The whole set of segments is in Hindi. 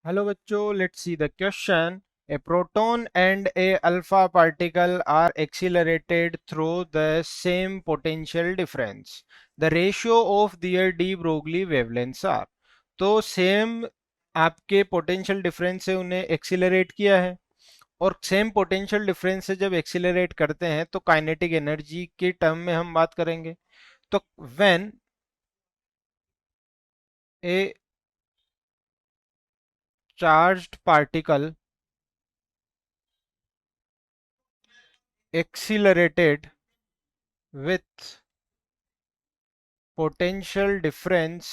Hello बच्चों, let's see the question. A proton and a alpha particle are accelerated through the same potential difference. The ratio of their de Broglie wavelengths are. तो सेम आपके पोटेंशियल डिफरेंस से उन्हें एक्सीलरेट किया है और सेम पोटेंशियल डिफरेंस से जब एक्सीलरेट करते हैं तो काइनेटिक एनर्जी के टर्म में हम बात करेंगे. तो when a charged particle accelerated with potential difference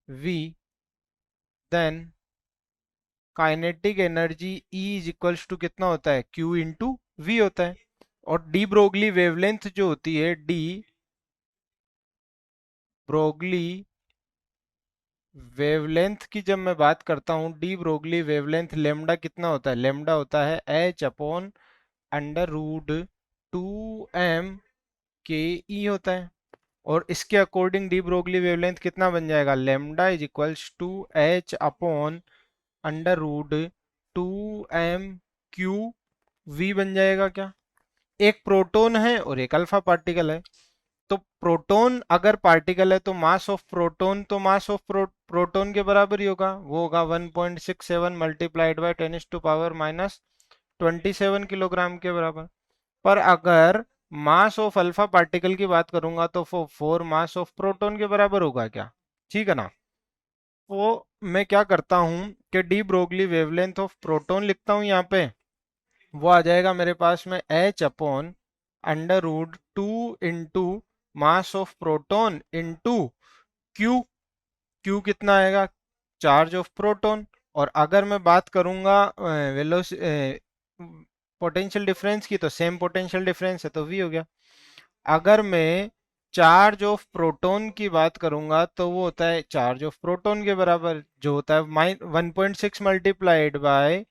V, then kinetic energy E is equals to कितना होता है, Q इंटू V होता है. और डी ब्रोगली वेवलेंथ जो होती है, डी ब्रोगली वेवलेंथ की जब मैं बात करता हूँ, डी ब्रोगली वेवलेंथ लेमडा कितना होता है, लेमडा होता है H upon under root 2m के ई होता है. और इसके अकॉर्डिंग डी ब्रोगली वेवलेंथ कितना बन जाएगा, lambda is equals to H upon under root 2m V बन जाएगा क्या. एक प्रोटोन है और एक अल्फा पार्टिकल है. तो प्रोटोन अगर पार्टिकल है तो मास ऑफ प्रोटोन तो मास ऑफ प्रोटोन के बराबर ही होगा, वो होगा 1.67 मल्टीप्लाइड बाय 10⁻⁻27 किलोग्राम के बराबर. पर अगर मास ऑफ अल्फा पार्टिकल की बात करूंगा तो 4 मास ऑफ प्रोटोन के बराबर होगा क्या. ठीक है ना. तो मैं क्या करता हूं कि de Broglie wavelength of proton लिखता हूं यहाँ पे. वो आ जाएगा मेरे पास में H upon under root 2 into mass of proton into Q. Q कितना आएगा, चार्ज ऑफ प्रोटोन. और अगर मैं बात करूंगा पोटेंशियल डिफरेंस की, तो सेम पोटेंशियल डिफरेंस है तो V हो गया. अगर मैं चार्ज ऑफ प्रोटोन की बात करूंगा तो वो होता है चार्ज ऑफ प्रोटोन के बराबर, जो होता है 1.6 मल्टीप्लाइड बाय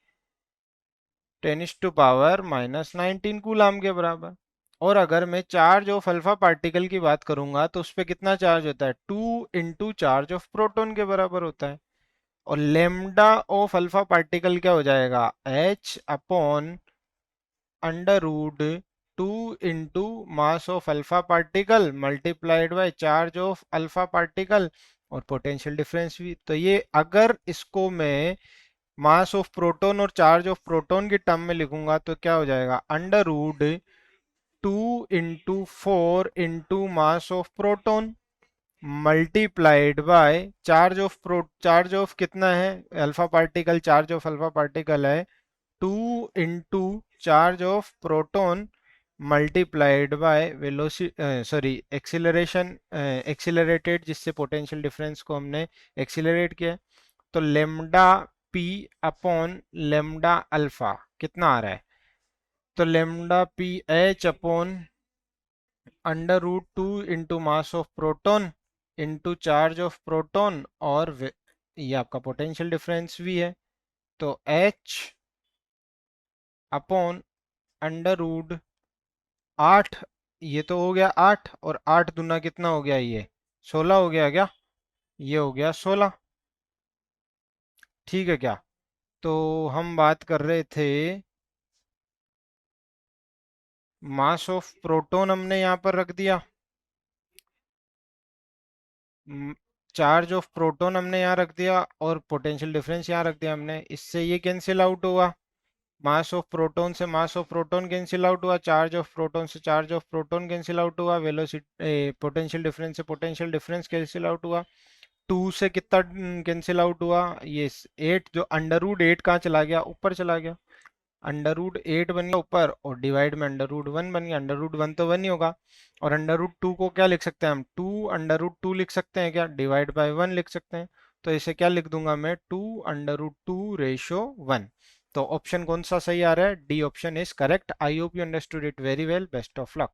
10⁻⁻19 कूलाम के बराबर. और अगर मैं चार्ज ऑफ अल्फा पार्टिकल की बात करूंगा तो उस पर कितना चार्ज होता है, 2 इंटू चार्ज ऑफ प्रोटोन के बराबर होता है. और लेमडा ऑफ अल्फा पार्टिकल क्या हो जाएगा, H upon under root 2 into mass of alpha particle multiplied by charge of alpha particle और पोटेंशियल डिफरेंस भी. तो ये अगर इसको मैं मास ऑफ प्रोटोन और चार्ज ऑफ प्रोटोन की टर्म में लिखूंगा तो क्या हो जाएगा, under root 2 into 4 into mass of proton multiplied by charge of कितना है alpha particle, charge of alpha particle है 2 into charge of proton multiplied by velocity, sorry acceleration, accelerated, जिससे पोटेंशियल डिफरेंस को हमने एक्सीलरेट किया. तो lambda P upon lambda alpha कितना आ रहा है, तो lambda P H upon under root 2 into mass of proton into charge of proton और ये आपका पोटेंशियल डिफरेंस भी है. तो एच अपॉन अंडर रूट 8, ये तो हो गया 8 और 8 दूना कितना हो गया, ये 16 हो गया क्या, ये हो गया 16. ठीक है क्या. तो हम बात कर रहे थे मास ऑफ प्रोटोन, हमने यहाँ पर रख दिया, चार्ज ऑफ प्रोटोन हमने यहाँ रख दिया और पोटेंशियल डिफरेंस यहाँ रख दिया हमने. इससे ये कैंसिल आउट हुआ, मास ऑफ प्रोटोन से मास ऑफ प्रोटोन कैंसिल आउट हुआ, चार्ज ऑफ प्रोटोन से charge of proton cancel out हुआ, वेलोसिटी पोटेंशियल डिफरेंस से पोटेंशियल डिफरेंस कैंसिल आउट हुआ. 2 से कितना कैंसिल आउट हुआ, ये 8, जो अंडर रूट 8 कहाँ चला गया, ऊपर चला गया. अंडर रूट 8 बन गया ऊपर और डिवाइड में अंडर रूट 1 बन गया. अंडर रूट 1 तो 1 ही होगा. और अंडर रूट 2 को क्या लिख सकते हैं हम, 2 अंडर रूट 2 लिख सकते हैं क्या, डिवाइड बाय 1 लिख सकते हैं. तो इसे क्या लिख दूंगा मैं, 2 अंडर रूट 2 रेशो 1. तो ऑप्शन कौन सा सही आ रहा है, D option is correct. I hope you understood it very well. Best of luck.